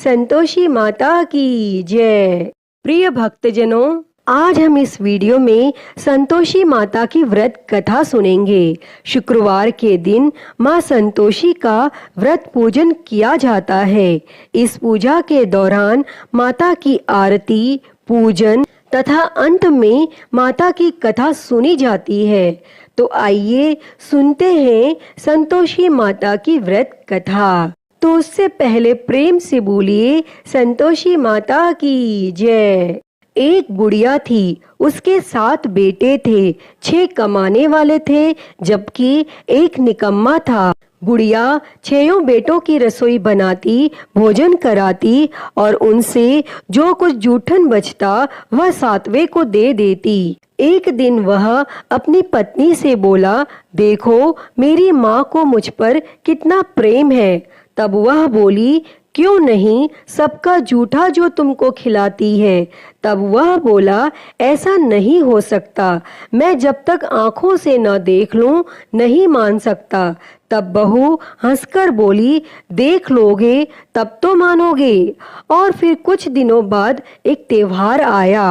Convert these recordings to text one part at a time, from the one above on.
संतोषी माता की जय। प्रिय भक्तजनों, आज हम इस वीडियो में संतोषी माता की व्रत कथा सुनेंगे। शुक्रवार के दिन माँ संतोषी का व्रत पूजन किया जाता है। इस पूजा के दौरान माता की आरती, पूजन तथा अंत में माता की कथा सुनी जाती है। तो आइए सुनते हैं संतोषी माता की व्रत कथा। तो उससे पहले प्रेम से बोलिए संतोषी माता की जय। एक बुढ़िया थी, उसके 7 बेटे थे। 6 कमाने वाले थे जबकि एक निकम्मा था। बुढ़िया 6 बेटों की रसोई बनाती, भोजन कराती और उनसे जो कुछ जूठन बचता वह 7वें को दे देती। एक दिन वह अपनी पत्नी से बोला, देखो मेरी माँ को मुझ पर कितना प्रेम है। तब वह बोली, क्यों नहीं, सबका जूठा जो तुमको खिलाती है। तब वह बोला, ऐसा नहीं हो सकता, मैं जब तक आंखों से न देख लूं नहीं मान सकता। तब बहू हंसकर बोली, देख लोगे तब तो मानोगे। और फिर कुछ दिनों बाद एक त्योहार आया।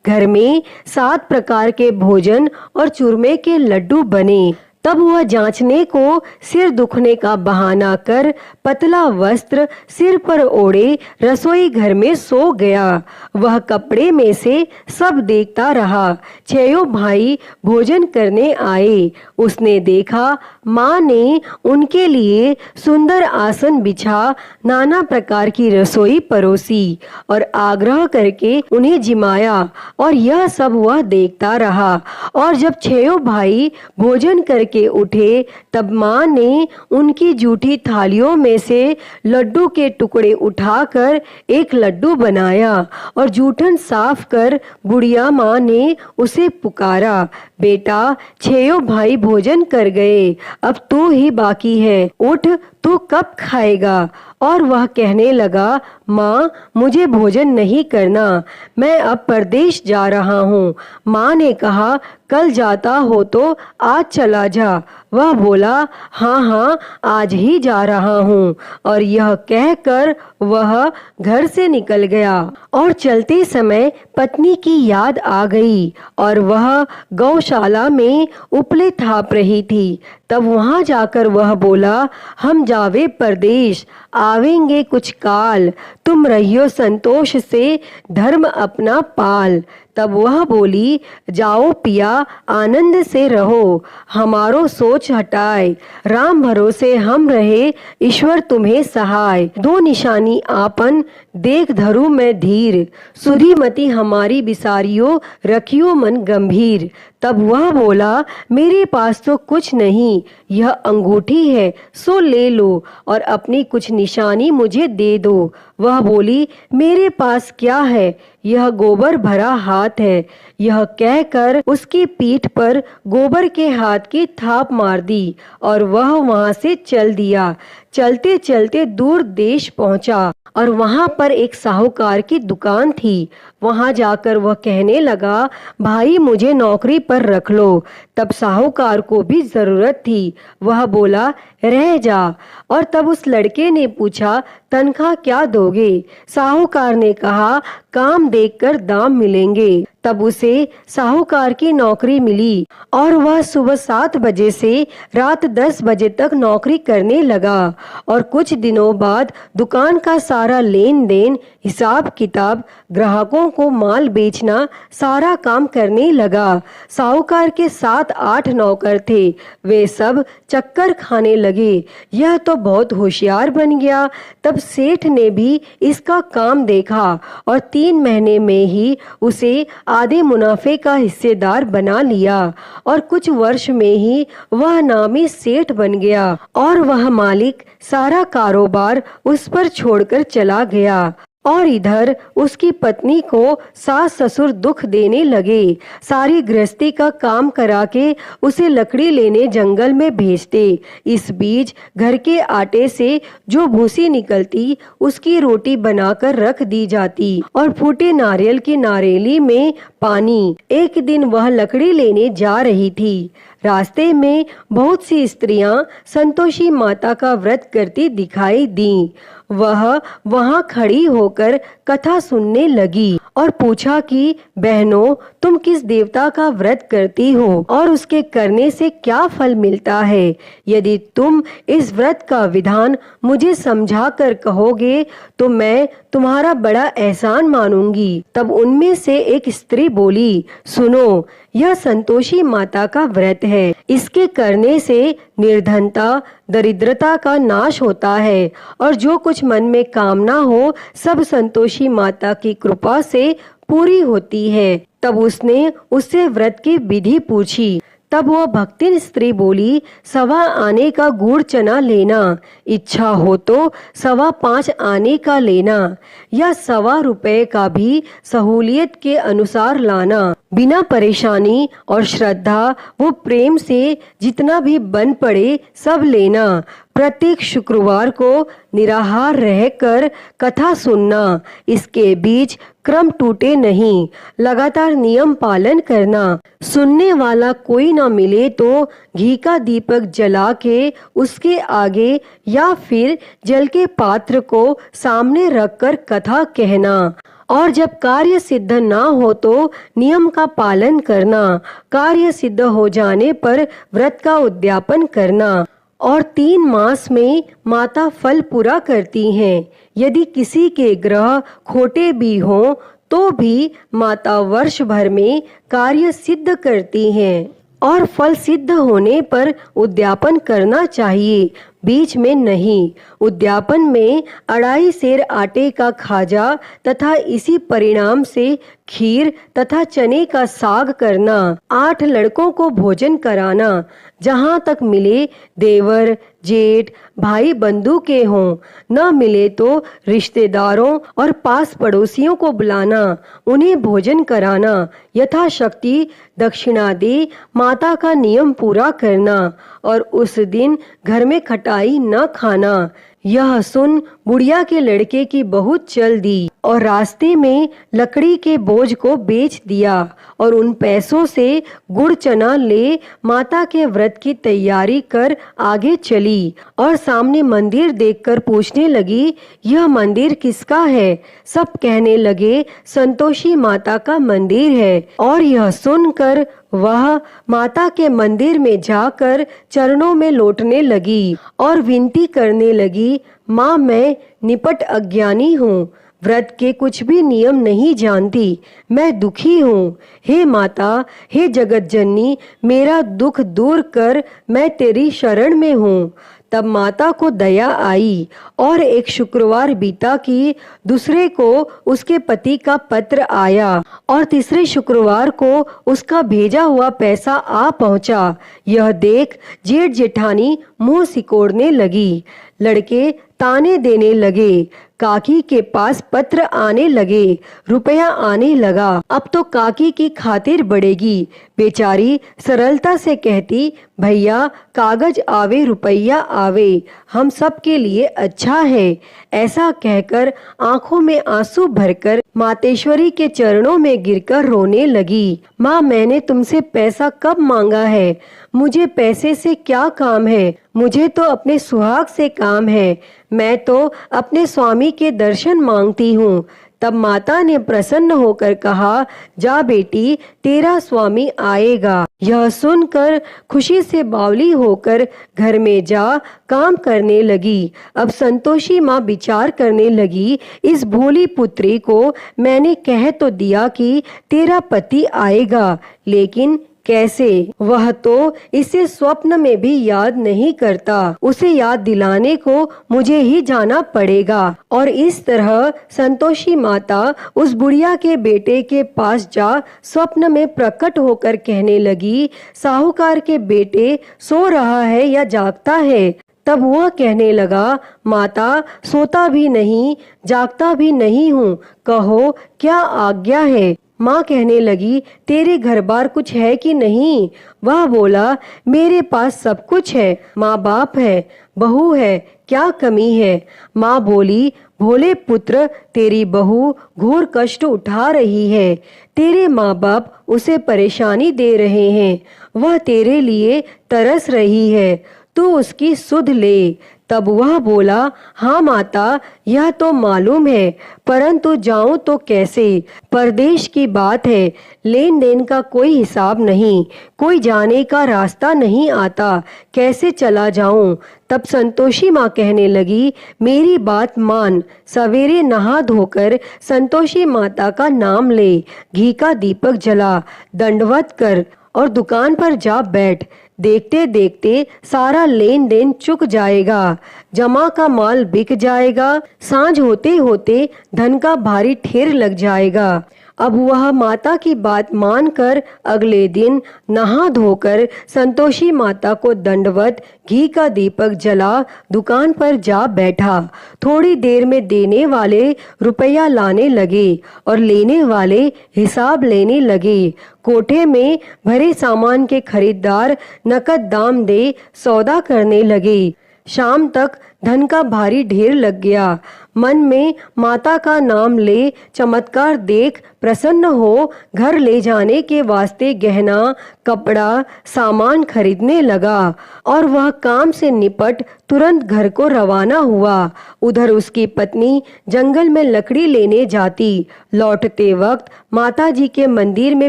घर में 7 प्रकार के भोजन और चूरमे के लड्डू बने। तब वह जांचने को सिर दुखने का बहाना कर पतला वस्त्र सिर पर ओढ़े रसोई घर में सो गया। वह कपड़े में से सब देखता रहा। 6 भाई भोजन करने आए। उसने देखा माँ ने उनके लिए सुंदर आसन बिछा नाना प्रकार की रसोई परोसी और आग्रह करके उन्हें जिमाया, और यह सब वह देखता रहा। और जब 6 भाई भोजन करके उठे तब माँ ने उनकी जूठी थालियों में से लड्डू के टुकड़े उठाकर एक लड्डू बनाया और जूठन साफ कर बुढ़िया माँ ने उसे पुकारा, बेटा 6 भाई भोजन कर गए, अब तू ही बाकी है, उठ तू कब खाएगा। और वह कहने लगा, माँ मुझे भोजन नहीं करना, मैं अब परदेश जा रहा हूँ। माँ ने कहा, कल जाता हो तो आज चला जा। वह बोला, हाँ हाँ आज ही जा रहा हूँ। और यह कहकर वह घर से निकल गया। और चलते समय पत्नी की याद आ गई और वह गौशाला में उपले थाप रही थी। तब वहां जाकर वह बोला, हम जावे परदेश, आवेंगे कुछ काल, तुम रहियो संतोष से धर्म अपना पाल। तब वह बोली, जाओ पिया आनंद से रहो, हमारो सोच हटाए, राम भरोसे हम रहे, ईश्वर तुम्हें सहाय। 2 निशानी आपन देख धरू मैं धीर, सुधी मति हमारी बिसारियो, रखियो मन गंभीर। तब वह बोला, मेरे पास तो कुछ नहीं, यह अंगूठी है सो ले लो और अपनी कुछ निशानी मुझे दे दो। वह बोली, मेरे पास क्या है, यह गोबर भरा हाथ है। यह कहकर उसकी पीठ पर गोबर के हाथ की थाप मार दी और वह वहां से चल दिया। चलते चलते दूर देश पहुंचा और वहां पर एक साहूकार की दुकान थी। वहां जाकर वह कहने लगा, भाई मुझे नौकरी पर रख लो। तब साहूकार को भी जरूरत थी। वह बोला, रह जा। और तब उस लड़के ने पूछा, तनख्वाह क्या दोगे? साहूकार ने कहा, काम देखकर दाम मिलेंगे। तब उसे साहूकार की नौकरी मिली और वह सुबह 7 बजे से रात 10 बजे तक नौकरी करने लगा। और कुछ दिनों बाद दुकान का सारा लेन देन, हिसाब किताब, ग्राहकों को माल बेचना, सारा काम करने लगा। साहूकार के 7-8 नौकर थे, वे सब चक्कर खाने लगे। यह तो बहुत होशियार बन गया। तब सेठ ने भी इसका काम देखा और 3 महीने में ही उसे आधे मुनाफे का हिस्सेदार बना लिया और कुछ वर्ष में ही वह नामी सेठ बन गया और वह मालिक सारा कारोबार उस पर छोड़कर चला गया। और इधर उसकी पत्नी को सास ससुर दुख देने लगे। सारी गृहस्थी का काम करा के उसे लकड़ी लेने जंगल में भेजते। इस बीच घर के आटे से जो भूसी निकलती उसकी रोटी बनाकर रख दी जाती और फूटे नारियल की नारेली में पानी। एक दिन वह लकड़ी लेने जा रही थी। रास्ते में बहुत सी स्त्रियां संतोषी माता का व्रत करती दिखाई दी। वह वहां खड़ी होकर कथा सुनने लगी और पूछा कि बहनों, तुम किस देवता का व्रत करती हो और उसके करने से क्या फल मिलता है? यदि तुम इस व्रत का विधान मुझे समझा कर कहोगे तो मैं तुम्हारा बड़ा एहसान मानूंगी। तब उनमें से एक स्त्री बोली, सुनो, यह संतोषी माता का व्रत है। इसके करने से निर्धनता, दरिद्रता का नाश होता है और जो कुछ मन में कामना हो सब संतोषी माता की कृपा से पूरी होती है। तब उसने उससे व्रत की विधि पूछी। तब वह भक्तिन स्त्री बोली, 1.25 आने का गुड़ चना लेना, इच्छा हो तो 5.25 आने का लेना या 1.25 रुपए का भी सहूलियत के अनुसार लाना। बिना परेशानी और श्रद्धा वो प्रेम से जितना भी बन पड़े सब लेना। प्रत्येक शुक्रवार को निराहार रहकर कथा सुनना। इसके बीच क्रम टूटे नहीं, लगातार नियम पालन करना। सुनने वाला कोई ना मिले तो घी का दीपक जला के उसके आगे या फिर जल के पात्र को सामने रखकर कथा कहना। और जब कार्य सिद्ध ना हो तो नियम का पालन करना। कार्य सिद्ध हो जाने पर व्रत का उद्यापन करना। और 3 मास में माता फल पूरा करती हैं। यदि किसी के ग्रह खोटे भी हों तो भी माता वर्ष भर में कार्य सिद्ध करती हैं और फल सिद्ध होने पर उद्यापन करना चाहिए, बीच में नहीं। उद्यापन में 2.5 सेर आटे का खाजा तथा इसी परिणाम से खीर तथा चने का साग करना। 8 लड़कों को भोजन कराना। जहाँ तक मिले देवर, जेठ, भाई बंधु के हों, न मिले तो रिश्तेदारों और पास पड़ोसियों को बुलाना, उन्हें भोजन कराना। यथाशक्ति दक्षिणा दे माता का नियम पूरा करना और उस दिन घर में खटाई न खाना। यह सुन बुढ़िया के लड़के की बहुत चल दी और रास्ते में लकड़ी के बोझ को बेच दिया और उन पैसों से गुड़ चना ले माता के व्रत की तैयारी कर आगे चली और सामने मंदिर देखकर पूछने लगी, यह मंदिर किसका है? सब कहने लगे, संतोषी माता का मंदिर है। और यह सुनकर वह माता के मंदिर में जाकर चरणों में लौटने लगी और विनती करने लगी, माँ, मैं निपट अज्ञानी हूँ, व्रत के कुछ भी नियम नहीं जानती, मैं दुखी हूँ। हे माता, हे जगत जननी, मेरा दुख दूर कर, मैं तेरी शरण में हूँ। तब माता को दया आई और एक शुक्रवार बीता कि दूसरे को उसके पति का पत्र आया और तीसरे शुक्रवार को उसका भेजा हुआ पैसा आ पहुंचा। यह देख जेठ जेठानी मुंह सिकोड़ने लगी। लड़के ताने देने लगे। काकी के पास पत्र आने लगे, रुपया आने लगा। अब तो काकी की खातिर बढ़ेगी। बेचारी सरलता से कहती, भैया कागज आवे रुपया आवे, हम सब के लिए अच्छा है। ऐसा कहकर आंखों में आंसू भरकर मातेश्वरी के चरणों में गिरकर रोने लगी। माँ, मैंने तुमसे पैसा कब मांगा है? मुझे पैसे से क्या काम है? मुझे तो अपने सुहाग से काम है। मैं तो अपने स्वामी के दर्शन मांगती हूँ। तब माता ने प्रसन्न होकर कहा, जा बेटी, तेरा स्वामी आएगा। यह सुनकर खुशी से बावली होकर घर में जा काम करने लगी। अब संतोषी माँ विचार करने लगी, इस भोली पुत्री को मैंने कह तो दिया कि तेरा पति आएगा, लेकिन कैसे? वह तो इसे स्वप्न में भी याद नहीं करता। उसे याद दिलाने को मुझे ही जाना पड़ेगा। और इस तरह संतोषी माता उस बुढ़िया के बेटे के पास जा स्वप्न में प्रकट होकर कहने लगी, साहूकार के बेटे सो रहा है या जागता है? तब वह कहने लगा, माता, सोता भी नहीं जागता भी नहीं हूँ, कहो क्या आज्ञा है? माँ कहने लगी, तेरे घर बार कुछ है कि नहीं? वह बोला, मेरे पास सब कुछ है, माँ बाप है, बहू है, क्या कमी है? माँ बोली, भोले पुत्र, तेरी बहू घोर कष्ट उठा रही है। तेरे माँ बाप उसे परेशानी दे रहे हैं। वह तेरे लिए तरस रही है, तू उसकी सुध ले। तब वह बोला, हाँ माता, यह तो मालूम है, परंतु जाऊं तो कैसे? परदेश की बात है, लेन देन का कोई हिसाब नहीं, कोई जाने का रास्ता नहीं आता, कैसे चला जाऊं? तब संतोषी माँ कहने लगी, मेरी बात मान, सवेरे नहा धोकर संतोषी माता का नाम ले, घी का दीपक जला, दंडवत कर और दुकान पर जा बैठ। देखते देखते सारा लेन देन चुक जाएगा, जमा का माल बिक जाएगा, सांझ होते होते धन का भारी ढेर लग जाएगा। अब वह माता की बात मानकर अगले दिन नहा धोकर संतोषी माता को दंडवत, घी का दीपक जला, दुकान पर जा बैठा। थोड़ी देर में देने वाले रुपया लाने लगे और लेने वाले हिसाब लेने लगे। कोठे में भरे सामान के खरीदार नकद दाम दे सौदा करने लगे। शाम तक धन का भारी ढेर लग गया। मन में माता का नाम ले, चमत्कार देख प्रसन्न हो घर ले जाने के वास्ते गहना, कपड़ा, सामान खरीदने लगा और वह काम से निपट तुरंत घर को रवाना हुआ। उधर उसकी पत्नी जंगल में लकड़ी लेने जाती, लौटते वक्त माता जी के मंदिर में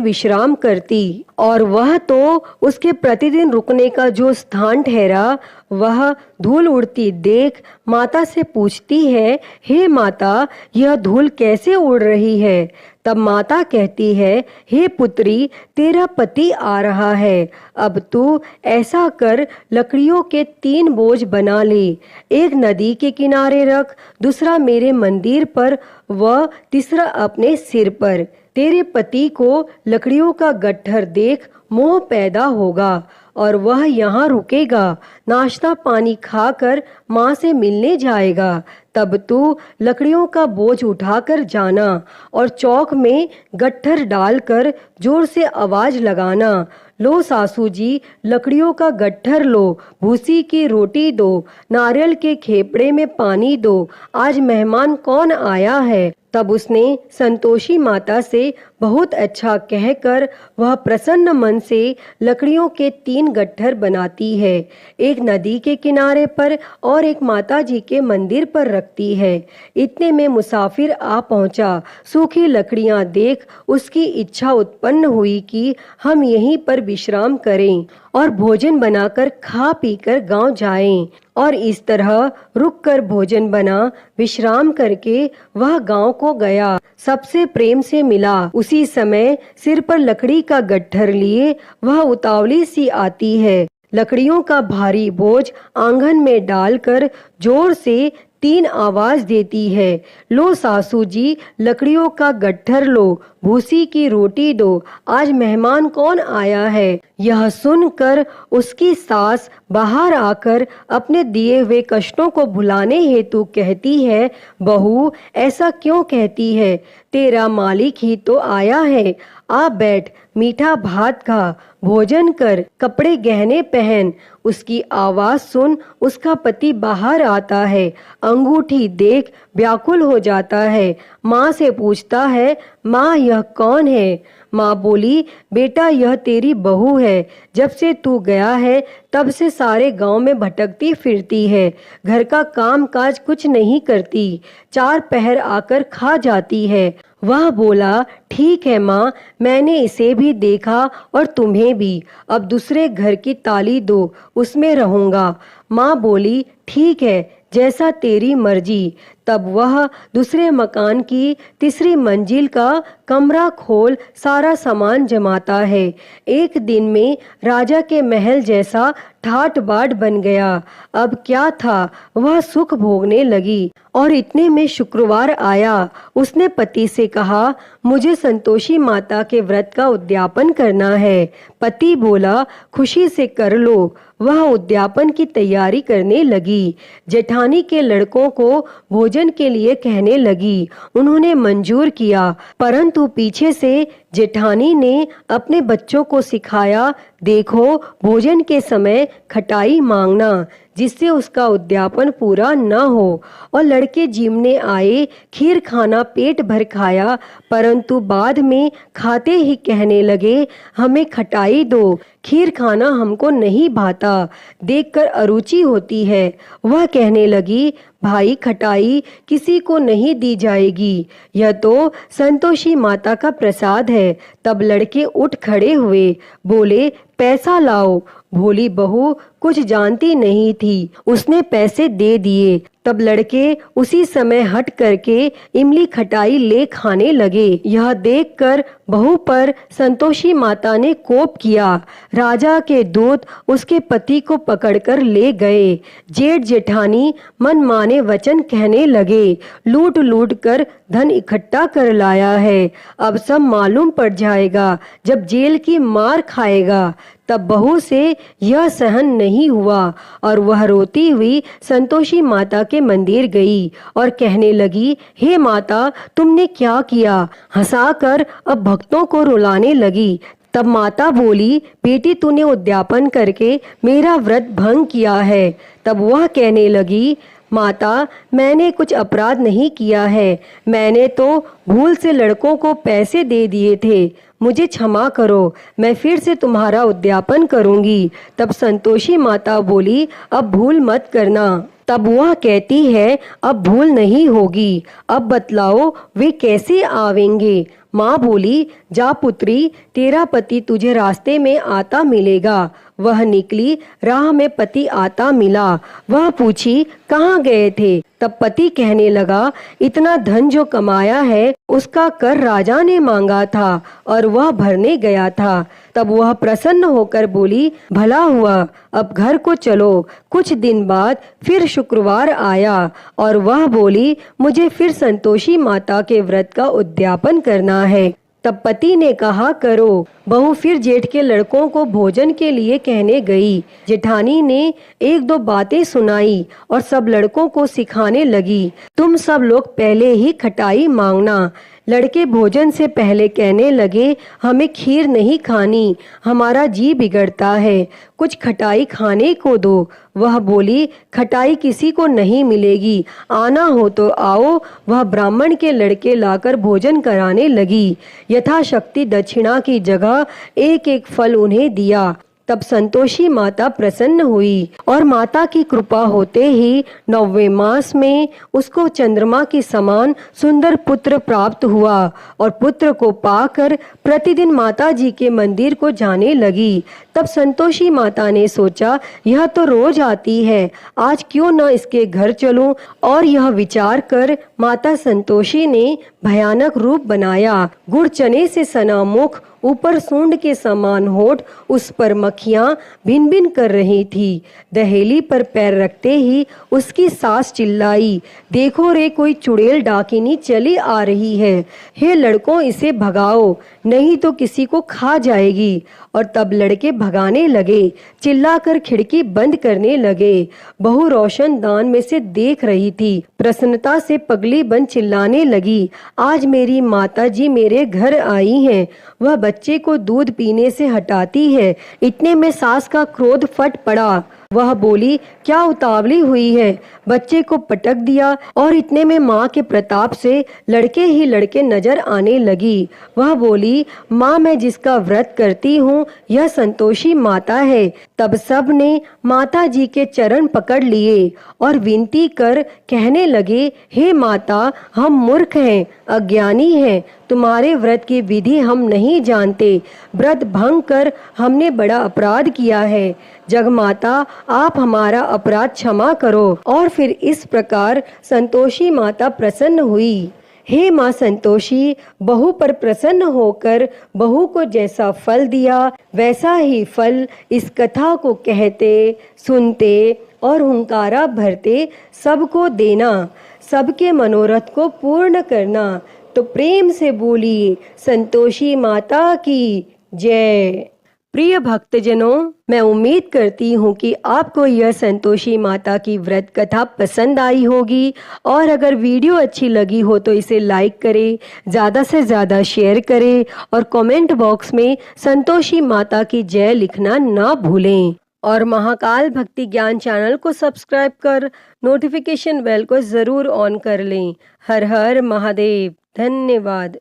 विश्राम करती और वह तो उसके प्रतिदिन रुकने का जो स्थान ठहरा, वह धूल उड़ती देख माता से पूछती है, हे माता, यह धूल कैसे उड़ रही है? तब माता कहती है, हे पुत्री, तेरा पति आ रहा है, अब तू ऐसा कर, लकड़ियों के 3 बोझ बना ले, एक नदी के किनारे रख, दूसरा मेरे मंदिर पर व तीसरा अपने सिर पर। तेरे पति को लकड़ियों का गट्ठर देख मोह पैदा होगा और वह यहाँ रुकेगा, नाश्ता पानी खाकर माँ से मिलने जाएगा। तब तू लकड़ियों का बोझ उठाकर जाना और चौक में गट्ठर डालकर जोर से आवाज लगाना, लो सासू जी, लकड़ियों का गट्ठर लो, भूसी की रोटी दो, नारियल के खेपड़े में पानी दो, आज मेहमान कौन आया है। तब उसने संतोषी माता से बहुत अच्छा कहकर वह प्रसन्न मन से लकड़ियों के 3 गट्ठर बनाती है, एक नदी के किनारे पर और एक माता जी के मंदिर पर रखती है। इतने में मुसाफिर आ पहुंचा। सूखी लकड़ियां देख उसकी इच्छा उत्पन्न हुई कि हम यहीं पर विश्राम करें और भोजन बनाकर खा पीकर गांव जाएं। और इस तरह रुककर भोजन बना, विश्राम करके वह गांव को गया, सबसे प्रेम से मिला। उसी समय सिर पर लकड़ी का गट्ठर लिए वह उतावली सी आती है, लकड़ियों का भारी बोझ आंगन में डालकर जोर से 3 आवाज देती है, लो सासू जी, लकड़ियों का गट्ठर लो, भूसी की रोटी दो, आज मेहमान कौन आया है। यह सुनकर उसकी सास बाहर आकर अपने दिए हुए कष्टों को भुलाने हेतु कहती है, बहू, ऐसा क्यों कहती है? तेरा मालिक ही तो आया है, आ बैठ, मीठा भात खा, भोजन कर, कपड़े गहने पहन। उसकी आवाज सुन उसका पति बाहर आता है, अंगूठी देख व्याकुल हो जाता है। माँ से पूछता है, माँ यह कौन है? माँ बोली, बेटा यह तेरी बहू है, जब से तू गया है तब से सारे गांव में भटकती फिरती है, घर का काम काज कुछ नहीं करती, 4 पहर आकर खा जाती है। वह बोला, ठीक है माँ, मैंने इसे भी देखा और तुम्हें भी, अब दूसरे घर की ताली दो, उसमें रहूंगा। माँ बोली, ठीक है, जैसा तेरी मर्जी। तब वह दूसरे मकान की 3री मंजिल का कमरा खोल सारा सामान जमाता है। एक दिन में राजा के महल जैसा ठाट बाट बन गया। अब क्या था, वह सुख भोगने लगी। और इतने में शुक्रवार आया। उसने पति से कहा, मुझे संतोषी माता के व्रत का उद्यापन करना है। पति बोला, खुशी से कर लो। वह उद्यापन की तैयारी करने लगी। जेठानी के लड़कों को भोजन के लिए कहने लगी। उन्होंने मंजूर किया, परंतु पीछे से जेठानी ने अपने बच्चों को सिखाया, देखो भोजन के समय खटाई मांगना। जिससे उसका उद्यापन पूरा न हो। और लड़के जिमने आए, खीर खाना पेट भर खाया, परंतु बाद में खाते ही कहने लगे, हमें खटाई दो, खीर खाना हमको नहीं भाता, देखकर अरुचि होती है। वह कहने लगी, भाई खटाई किसी को नहीं दी जाएगी, यह तो संतोषी माता का प्रसाद है। तब लड़के उठ खड़े हुए, बोले, पैसा लाओ। भोली बहू कुछ जानती नहीं थी, उसने पैसे दे दिए। तब लड़के उसी समय हट करके इमली खटाई ले खाने लगे। यह देखकर बहू पर संतोषी माता ने कोप किया। राजा के दूत उसके पति को पकड़कर ले गए। जेठ जेठानी मनमाने वचन कहने लगे, लूट लूट कर धन इकट्ठा कर लाया है, अब सब मालूम पड़ जाएगा जब जेल की मार खाएगा। तब बहू से यह सहन नहीं हुआ और वह रोती हुई संतोषी माता के मंदिर गई और कहने लगी, हे माता, तुमने क्या किया? हंसाकर अब भक्तों को रुलाने लगी। तब माता बोली, बेटी तूने उद्यापन करके मेरा व्रत भंग किया है। तब वह कहने लगी, माता, मैंने कुछ अपराध नहीं किया है, मैंने तो भूल से लड़कों को पैसे दे दिए थे, मुझे क्षमा करो, मैं फिर से तुम्हारा उद्यापन करूंगी। तब संतोषी माता बोली, अब भूल मत करना। तब वह कहती है, अब भूल नहीं होगी, अब बतलाओ वे कैसे आवेंगे? माँ बोली, जा पुत्री, तेरा पति तुझे रास्ते में आता मिलेगा। वह निकली, राह में पति आता मिला। वह पूछी, कहाँ गए थे? तब पति कहने लगा, इतना धन जो कमाया है उसका कर राजा ने मांगा था और वह भरने गया था। तब वह प्रसन्न होकर बोली, भला हुआ, अब घर को चलो। कुछ दिन बाद फिर शुक्रवार आया और वह बोली, मुझे फिर संतोषी माता के व्रत का उद्यापन करना है। तब पति ने कहा, करो। बहू फिर जेठ के लड़कों को भोजन के लिए कहने गई। जेठानी ने एक दो बातें सुनाई और सब लड़कों को सिखाने लगी, तुम सब लोग पहले ही खटाई मांगना। लड़के भोजन से पहले कहने लगे, हमें खीर नहीं खानी, हमारा जी बिगड़ता है, कुछ खटाई खाने को दो। वह बोली, खटाई किसी को नहीं मिलेगी, आना हो तो आओ। वह ब्राह्मण के लड़के लाकर भोजन कराने लगी। यथाशक्ति दक्षिणा की जगह एक एक फल उन्हें दिया। तब संतोषी माता प्रसन्न हुई और माता की कृपा होते ही 9वें मास में उसको चंद्रमा के समान सुंदर पुत्र प्राप्त हुआ और पुत्र को पाकर प्रतिदिन माता जी के मंदिर को जाने लगी। तब संतोषी माता ने सोचा, यह तो रोज आती है, आज क्यों न इसके घर चलूं। और यह विचार कर माता संतोषी ने भयानक रूप बनाया। गुड़ चने से सना मुख, ऊपर सूंड के समान होठ, उस पर मक्खियां भिन भिन कर रही थी। दहेली पर पैर रखते ही उसकी सास चिल्लाई, देखो रे, कोई चुड़ैल डाकिनी चली आ रही है, हे लड़कों इसे भगाओ, नहीं तो किसी को खा जाएगी। और तब लड़के भगाने लगे, चिल्लाकर खिड़की बंद करने लगे। बहू रोशनदान में से देख रही थी, प्रसन्नता से पगली बन चिल्लाने लगी, आज मेरी माता जी मेरे घर आई हैं। वह बच्चे को दूध पीने से हटाती है। इतने में सास का क्रोध फट पड़ा। वह बोली, क्या उतावली हुई है? बच्चे को पटक दिया और इतने में माँ के प्रताप से लड़के ही लड़के नजर आने लगी। वह बोली, माँ, मैं जिसका व्रत करती हूँ यह संतोषी माता है। तब सब ने माता जी के चरण पकड़ लिए और विनती कर कहने लगे, हे माता, हम मूर्ख हैं, अज्ञानी हैं, तुम्हारे व्रत की विधि हम नहीं जानते, व्रत भंग कर हमने बड़ा अपराध किया है। जगमाता, आप हमारा अपराध क्षमा करो। और फिर इस प्रकार संतोषी माता प्रसन्न हुई। हे माँ संतोषी, बहू पर प्रसन्न होकर बहू को जैसा फल दिया वैसा ही फल इस कथा को कहते, सुनते और हुंकारा भरते सबको देना, सबके मनोरथ को पूर्ण करना। तो प्रेम से बोलिए संतोषी माता की जय। प्रिय भक्तजनों, मैं उम्मीद करती हूँ कि आपको यह संतोषी माता की व्रत कथा पसंद आई होगी और अगर वीडियो अच्छी लगी हो तो इसे लाइक करें, ज़्यादा से ज़्यादा शेयर करें और कमेंट बॉक्स में संतोषी माता की जय लिखना ना भूलें। और महाकाल भक्ति ज्ञान चैनल को सब्सक्राइब कर नोटिफिकेशन बेल को ज़रूर ऑन कर लें। हर हर महादेव। धन्यवाद।